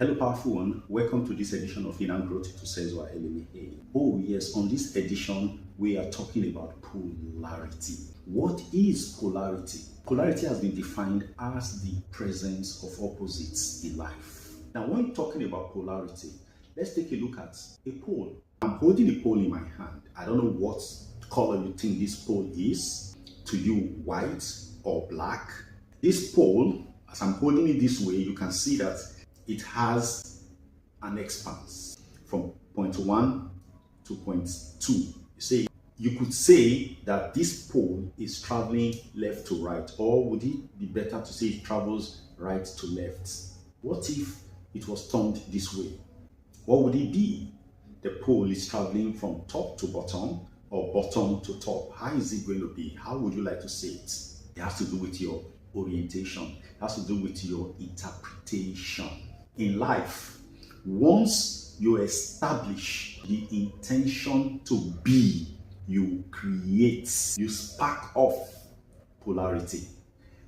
Hello, powerful one. Welcome to this edition of Inner Growth to Osezuah Elimihe. Oh, yes, on this edition, we are talking about polarity. What is polarity? Polarity has been defined as the presence of opposites in life. Now, when talking about polarity, let's take a look at a pole. I'm holding a pole in my hand. I don't know what color you think this pole is. To you, white or black. This pole, as I'm holding it this way, you can see that it has an expanse from point 1 to point 2. You could say that this pole is traveling left to right, or would it be better to say it travels right to left? What if it was turned this way? What would it be? The pole is traveling from top to bottom or bottom to top. How is it going to be? How would you like to say it? It has to do with your orientation. It has to do with your interpretation. In life, once you establish the intention to be, you create, you spark off polarity.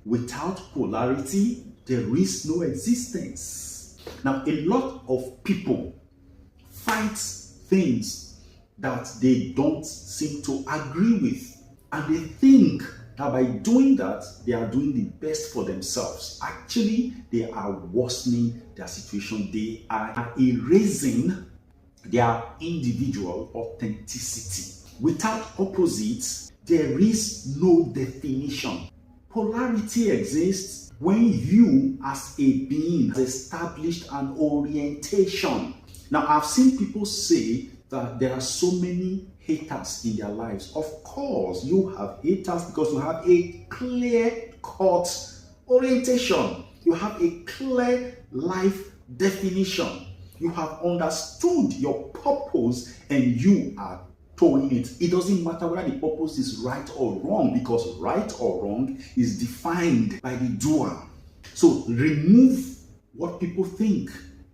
Without polarity, there is no existence. Now, a lot of people fight things that they don't seem to agree with, and they think that by doing that, they are doing the best for themselves. Actually, they are worsening their situation. They are erasing their individual authenticity. Without opposites, there is no definition. Polarity exists when you, as a being, have established an orientation. Now, I've seen people say that there are so many haters in their lives. Of course, you have haters because you have a clear-cut orientation. You have a clear life definition. You have understood your purpose and you are towing it. It doesn't matter whether the purpose is right or wrong, because right or wrong is defined by the doer. So remove what people think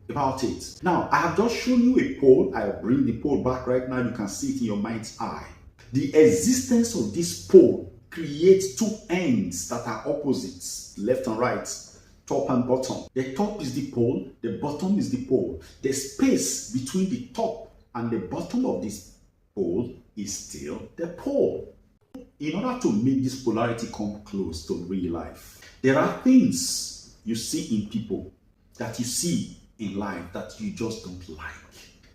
about it. Now, I have just shown you a pole. I'll bring the pole back right now. You can see it in your mind's eye. The existence of this pole creates two ends that are opposites, left and right, top and bottom. The top is the pole, the bottom is the pole. The space between the top and the bottom of this pole is still the pole. In order to make this polarity come close to real life, there are things you see in people that you see in life that you just don't like.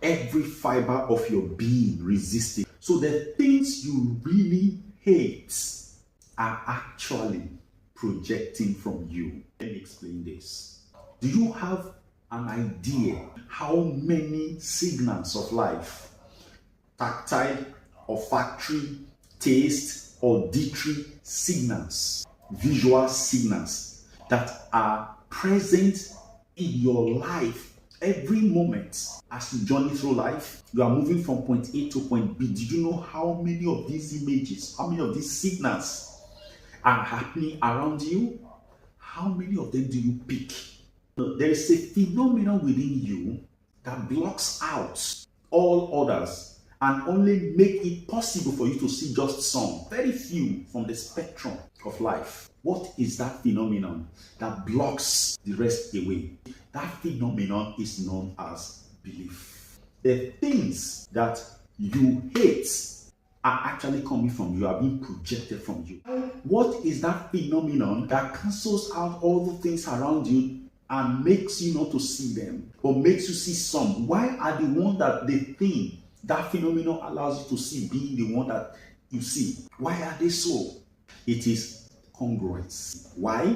Every fiber of your being resists it. So the things you really hate are actually projecting from you. Let me explain this. Do you have an idea how many signals of life, tactile, olfactory, taste, auditory signals, visual signals that are present in your life every moment as you journey through life? You are moving from point A to point B. Did you know how many of these images, how many of these signals are happening around you? How many of them do you pick? There is a phenomenon within you that blocks out all others and only make it possible for you to see just some, very few from the spectrum of life. What is that phenomenon that blocks the rest away? That phenomenon is known as belief. The things that you hate are actually coming from you, are being projected from you. What is that phenomenon that cancels out all the things around you and makes you not to see them, or makes you see some? Why are the one that they think that phenomenon allows you to see being the one that you see? Why are they so? It is congruence. Why?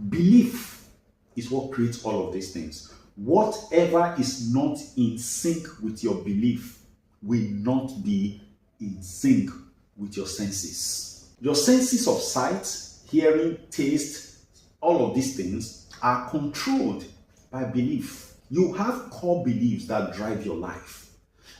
Belief is what creates all of these things. Whatever is not in sync with your belief will not be in sync with your senses. Your senses of sight, hearing, taste, all of these things are controlled by belief. You have core beliefs that drive your life,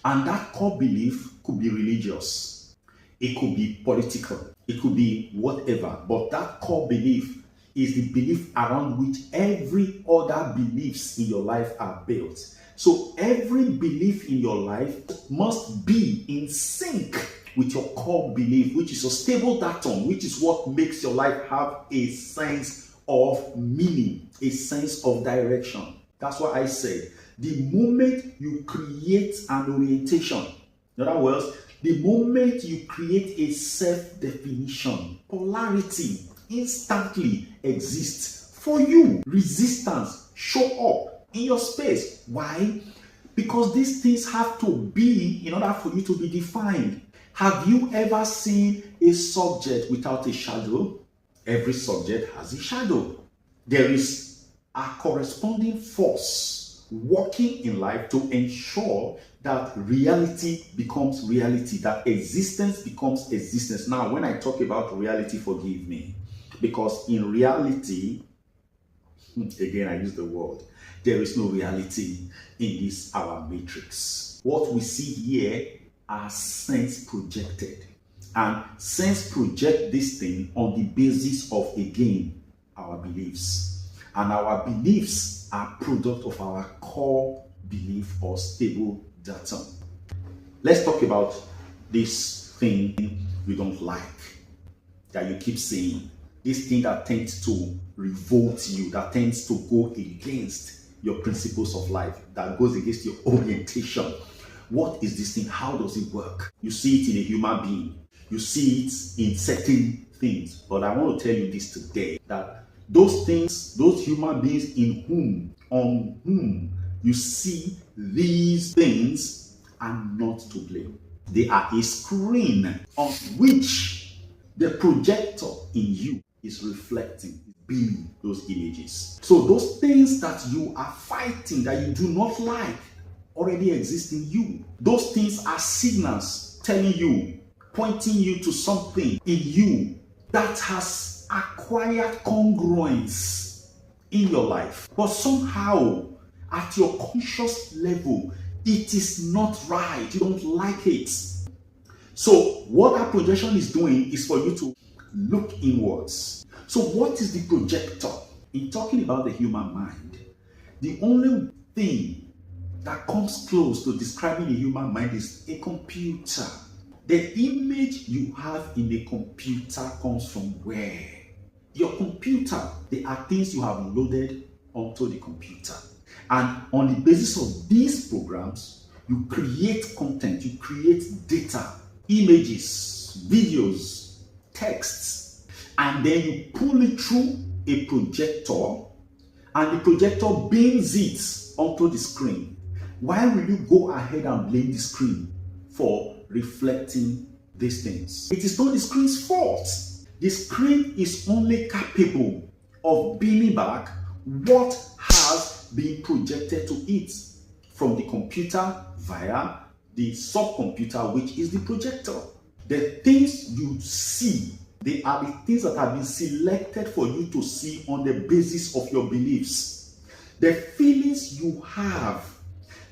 and that core belief could be religious, it could be political, it could be whatever, but that core belief is the belief around which every other beliefs in your life are built. So every belief in your life must be in sync with your core belief, which is a stable datum, which is what makes your life have a sense of meaning, a sense of direction. That's why I said, the moment you create an orientation, in other words, the moment you create a self-definition, polarity instantly exists for you. Resistance show up in your space. Why? Because these things have to be in order for you to be defined. Have you ever seen a subject without a shadow? Every subject has a shadow. There is a corresponding force working in life to ensure that reality becomes reality, that existence becomes existence. Now, when I talk about reality, forgive me, because in reality, again, I use the word, there is no reality in this our matrix. What we see here are sense projected. And sense project this thing on the basis of, again, our beliefs. And our beliefs are product of our core belief or stable datum. Let's talk about this thing you don't like, that you keep saying. This thing that tends to revolt you, that tends to go against your principles of life, that goes against your orientation. What is this thing? How does it work? You see it in a human being. You see it in certain things. But I want to tell you this today, that those things, those human beings on whom you see these things are not to blame. They are a screen on which the projector in you is reflecting, being those images. So those things that you are fighting, that you do not like, already exist in you. Those things are signals telling you, pointing you to something in you that has acquired congruence in your life. But somehow, at your conscious level, it is not right. You don't like it. So what that projection is doing is for you to look inwards. So what is the projector? In talking about the human mind, the only thing that comes close to describing the human mind is a computer. The image you have in a computer comes from where? Your computer. They are things you have loaded onto the computer. And on the basis of these programs, you create content, you create data, images, videos, texts, and then you pull it through a projector, and the projector beams it onto the screen. Why will you go ahead and blame the screen for reflecting these things? It is not the screen's fault. The screen is only capable of beaming back what has been projected to it from the computer via the subcomputer, which is the projector. The things you see, they are the things that have been selected for you to see on the basis of your beliefs. The feelings you have,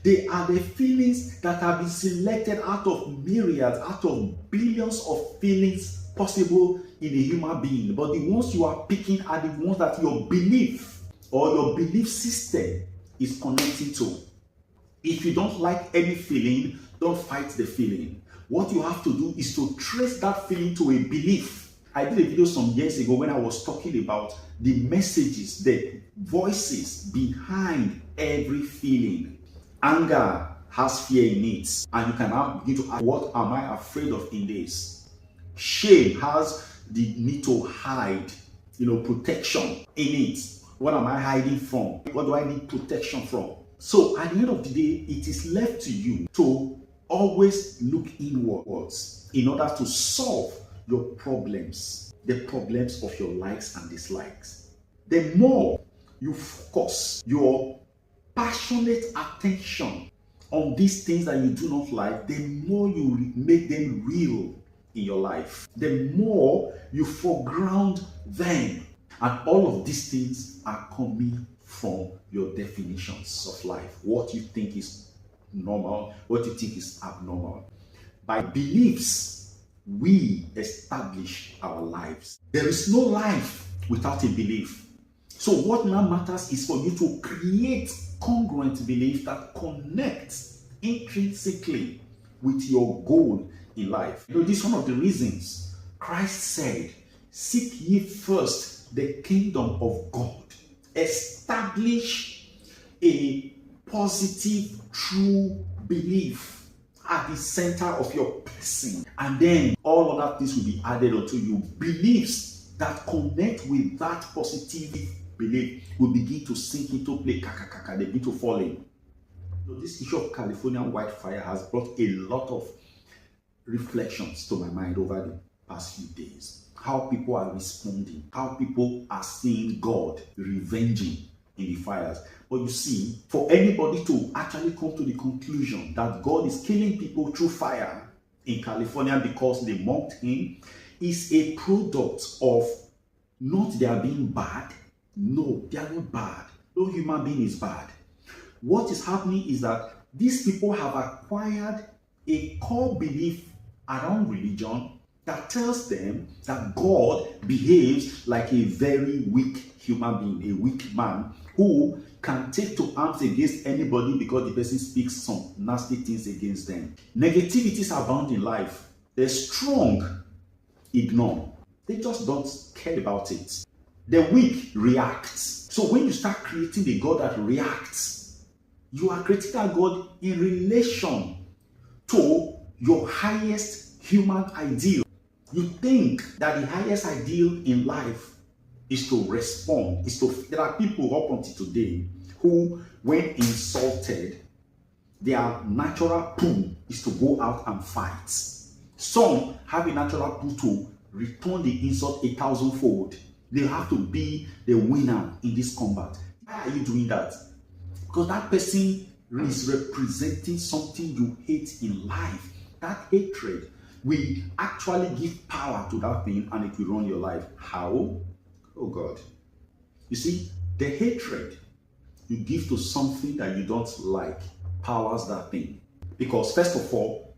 they are the feelings that have been selected out of myriads, out of billions of feelings possible in a human being. But the ones you are picking are the ones that your belief or your belief system is connecting to. If you don't like any feeling, don't fight the feeling. What you have to do is to trace that feeling to a belief. I did a video some years ago when I was talking about the messages, the voices behind every feeling. Anger has fear in it, and you can now begin to ask, what am I afraid of in this? Shame has the need to hide, protection in it. What am I hiding from? What do I need protection from? So at the end of the day, it is left to you to always look inwards in order to solve your problems, the problems of your likes and dislikes. The more you focus your passionate attention on these things that you do not like, the more you make them real in your life, the more you foreground them. And all of these things are coming from your definitions of life. What you think is normal, what you think is abnormal. By beliefs, we establish our lives. There is no life without a belief. So what now matters is for you to create congruent belief that connects intrinsically with your goal in life. This is one of the reasons Christ said, seek ye first the kingdom of God. Establish a positive, true belief at the center of your person. And then all other things will be added onto you. Beliefs that connect with that positive belief will begin to sink into play. They begin to fall in. So this issue of Californian wildfire has brought a lot of reflections to my mind over the past few days. How people are responding, how people are seeing God revenging in the fires. But you see, for anybody to actually come to the conclusion that God is killing people through fire in California because they mocked him is a product of not their being bad. No, they are not bad. No human being is bad. What is happening is that these people have acquired a core belief around religion that tells them that God behaves like a very weak human being, a weak man who can take to arms against anybody because the person speaks some nasty things against them. Negativities abound in life. The strong ignore. They just don't care about it. The weak reacts. So when you start creating a God that reacts, you are creating a God in relation to your highest human ideal. You think that the highest ideal in life is to respond. There are people up until today who, when insulted, their natural pull is to go out and fight. Some have a natural pull to return the insult 1,000-fold. They have to be the winner in this combat. Why are you doing that? Because that person is representing something you hate in life. That hatred will actually give power to that thing and it will run your life. How? Oh God. You see, the hatred you give to something that you don't like powers that thing. Because first of all,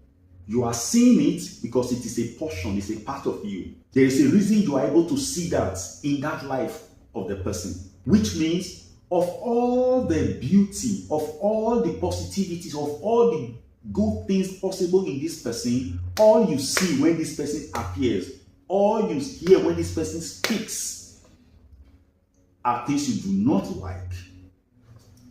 you are seeing it because it is a portion, it's a part of you. There is a reason you are able to see that in that life of the person. Which means of all the beauty, of all the positivities, of all the good things possible in this person, all you see when this person appears, all you hear when this person speaks are things you do not like.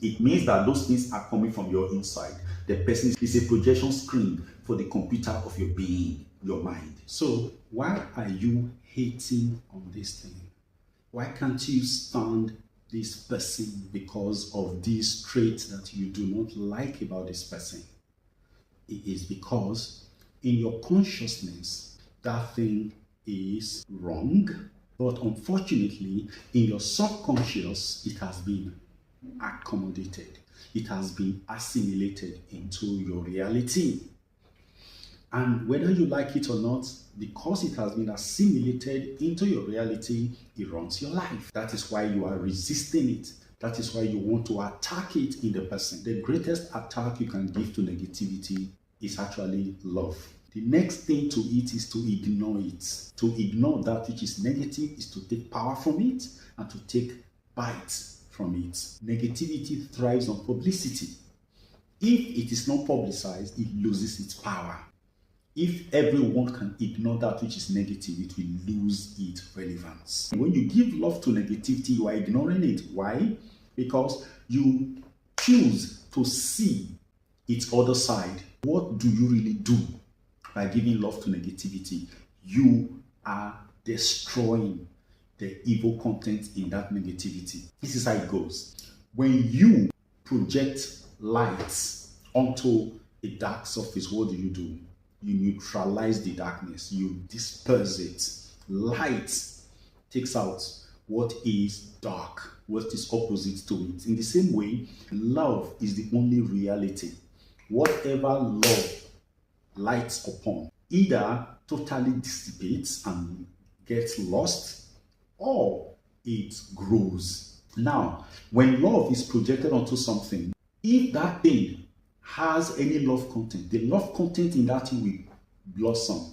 It means that those things are coming from your inside. The person is a projection screen for the computer of your being, your mind. So why are you hating on this thing? Why can't you stand this person because of these traits that you do not like about this person? It is because in your consciousness, that thing is wrong. But unfortunately, in your subconscious, it has been accommodated. It has been assimilated into your reality. And whether you like it or not, because it has been assimilated into your reality, it runs your life. That is why you are resisting it. That is why you want to attack it in the person. The greatest attack you can give to negativity is actually love. The next thing to it is to ignore it. To ignore that which is negative is to take power from it and to take bites from it. Negativity thrives on publicity. If it is not publicized, it loses its power. If everyone can ignore that which is negative, it will lose its relevance. When you give love to negativity, you are ignoring it. Why? Because you choose to see its other side. What do you really do by giving love to negativity? You are destroying the evil content in that negativity. This is how it goes. When you project light onto a dark surface, what do? You neutralize the darkness. You disperse it. Light takes out what is dark, what is opposite to it. In the same way, love is the only reality. Whatever love lights upon either totally dissipates and gets lost, or it grows. Now, when love is projected onto something, if that thing has any love content, the love content in that thing will blossom,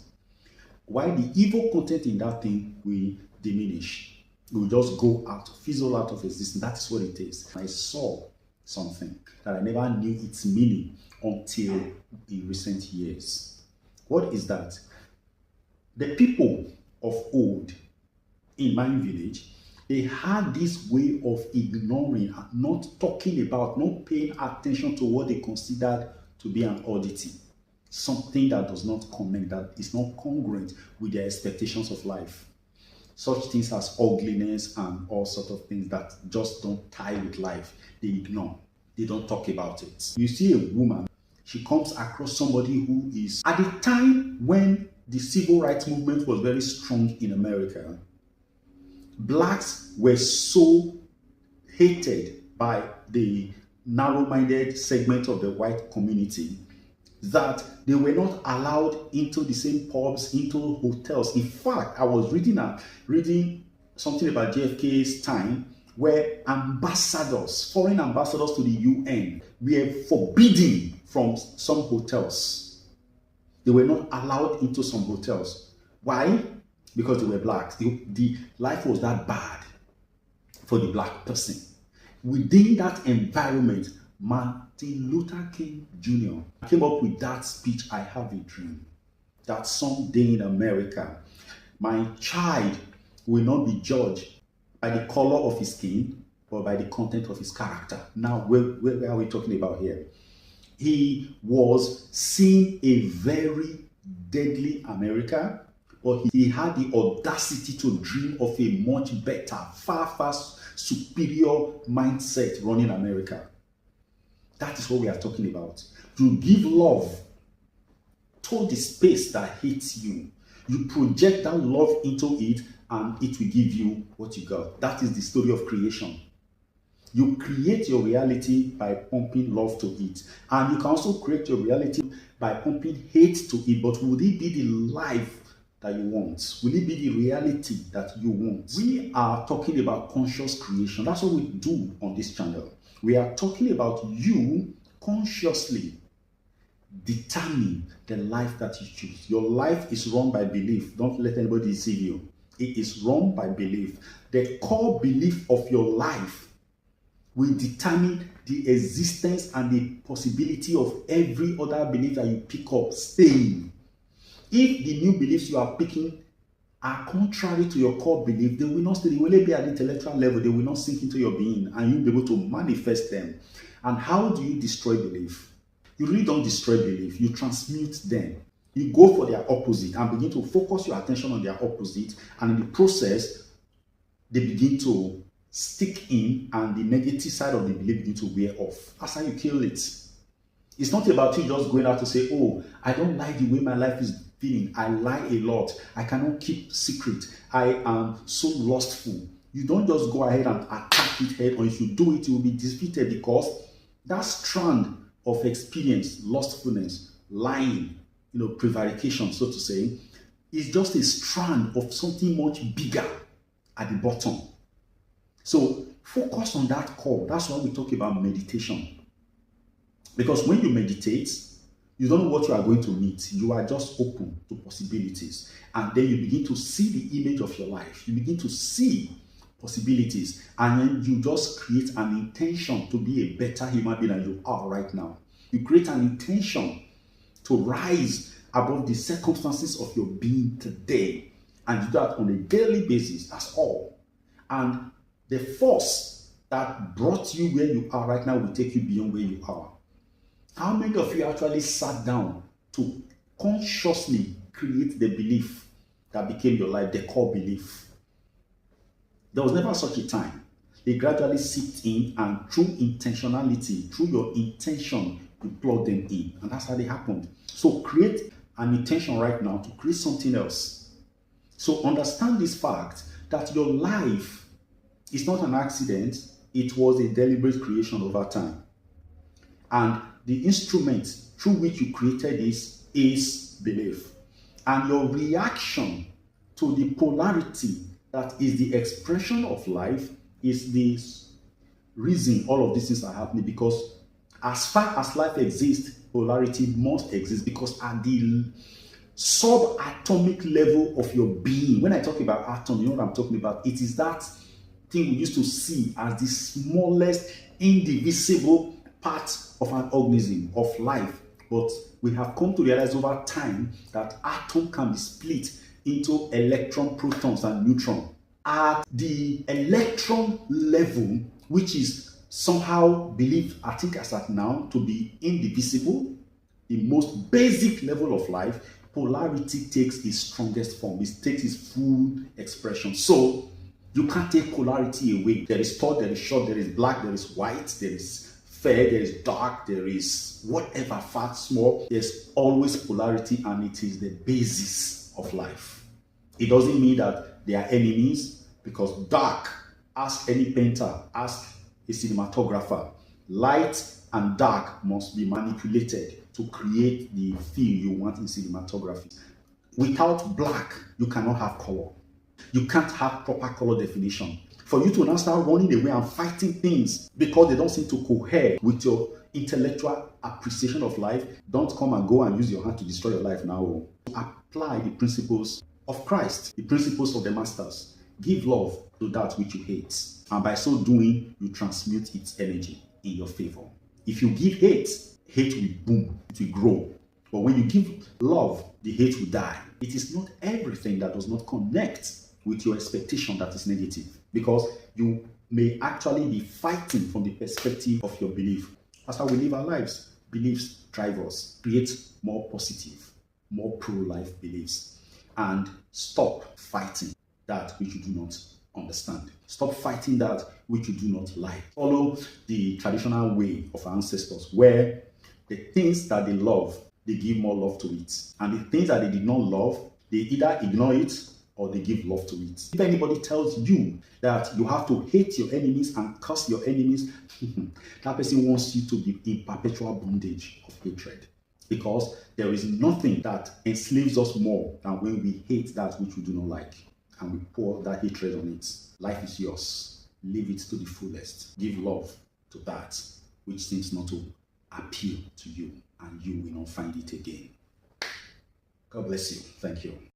while the evil content in that thing will diminish. It will just go out, fizzle out of existence. That is what it is. I saw something that I never knew its meaning until in recent years. What is that? The people of old in my village They had this way of ignoring, not talking about, not paying attention to what they considered to be an oddity, something that does not connect, that is not congruent with their expectations of life. Such things as ugliness and all sorts of things that just don't tie with life, they ignore. They don't talk about it. You see a woman, she comes across somebody who is, at the time when the civil rights movement was very strong in America, blacks were so hated by the narrow-minded segment of the white community that they were not allowed into the same pubs, into hotels. In fact, I was reading something about JFK's time where ambassadors, foreign ambassadors to the UN, were forbidden from some hotels. They were not allowed into some hotels. Why? Because they were blacks. The life was that bad for the black person. Within that environment, Martin Luther King Jr. came up with that speech, I have a dream, that someday in America, my child will not be judged by the color of his skin, but by the content of his character. Now, where are we talking about here? He was seeing a very deadly America, but he had the audacity to dream of a much better, far superior mindset running America. That is what we are talking about. You give love to the space that hates you. You project that love into it, and it will give you what you got. That is the story of creation. You create your reality by pumping love to it. And you can also create your reality by pumping hate to it. But will it be the life that you want? Will it be the reality that you want? We are talking about conscious creation. That's what we do on this channel. We are talking about you consciously determine the life that you choose. Your life is run by belief. Don't let anybody deceive you. It is run by belief. The core belief of your life will determine the existence and the possibility of every other belief that you pick up staying. If the new beliefs you are picking are contrary to your core belief, they will not stay. They will only be at the intellectual level. They will not sink into your being, and you'll be able to manifest them. And how do you destroy belief? You really don't destroy belief. You transmute them. You go for their opposite and begin to focus your attention on their opposite. And in the process, they begin to stick in, and the negative side of the belief begin to wear off. That's how you kill it. It's not about you just going out to say, oh, I don't like the way my life is feeling. I lie a lot. I cannot keep secret. I am so lustful. You don't just go ahead and attack it head on. If you do it, you will be defeated, because that strand of experience, lustfulness, lying, prevarication, so to say, is just a strand of something much bigger at the bottom. So focus on that core. That's why we talk about meditation. Because when you meditate, you don't know what you are going to meet. You are just open to possibilities. And then you begin to see the image of your life. You begin to see possibilities. And then you just create an intention to be a better human being than you are right now. You create an intention to rise above the circumstances of your being today. And you do that on a daily basis. That's all. And the force that brought you where you are right now will take you beyond where you are. How many of you actually sat down to consciously create the belief that became your life, the core belief? There was never such a time. They gradually seeped in, and through intentionality, through your intention, you plug them in. And that's how they happened. So create an intention right now to create something else. So understand this fact that your life is not an accident. It was a deliberate creation over time. And the instrument through which you created this is belief. And your reaction to the polarity that is the expression of life is the reason all of these things are happening. Because as far as life exists, polarity must exist, because at the subatomic level of your being, when I talk about atom, you know what I'm talking about? It is that thing we used to see as the smallest indivisible part of an organism, of life. But we have come to realize over time that atom can be split into electron, protons, and neutrons. at the electron level, which is somehow believed, I think as at now, to be indivisible, the most basic level of life, polarity takes its strongest form. It takes its full expression. So you can't take polarity away. There is tall, there is short, there is black, there is white, there is fair, there is dark, there is whatever, fat, small. There's always polarity, and it is the basis of life. It doesn't mean that they are enemies, because dark, ask any painter, ask a cinematographer, light and dark must be manipulated to create the feel you want in cinematography. Without black, you cannot have color. You can't have proper color definition. For you to now start running away and fighting things because they don't seem to cohere with your intellectual appreciation of life, don't come and go and use your hand to destroy your life now. Apply the principles of Christ, the principles of the masters. Give love to that which you hate. And by so doing, you transmute its energy in your favor. If you give hate, hate will boom, it will grow. But when you give love, the hate will die. It is not everything that does not connect with your expectation that is negative, because you may actually be fighting from the perspective of your belief. That's how we live our lives. Beliefs drive us. Create more positive, more pro-life beliefs, and stop fighting that which you do not understand. Stop fighting that which you do not like. Follow the traditional way of our ancestors, where the things that they love, they give more love to it. And the things that they did not love, they either ignore it or they give love to it. If anybody tells you that you have to hate your enemies and curse your enemies, that person wants you to be in perpetual bondage of hatred. Because there is nothing that enslaves us more than when we hate that which we do not like, and we pour that hatred on it. Life is yours. Live it to the fullest. Give love to that which seems not to appeal to you, and you will not find it again. God bless you. Thank you.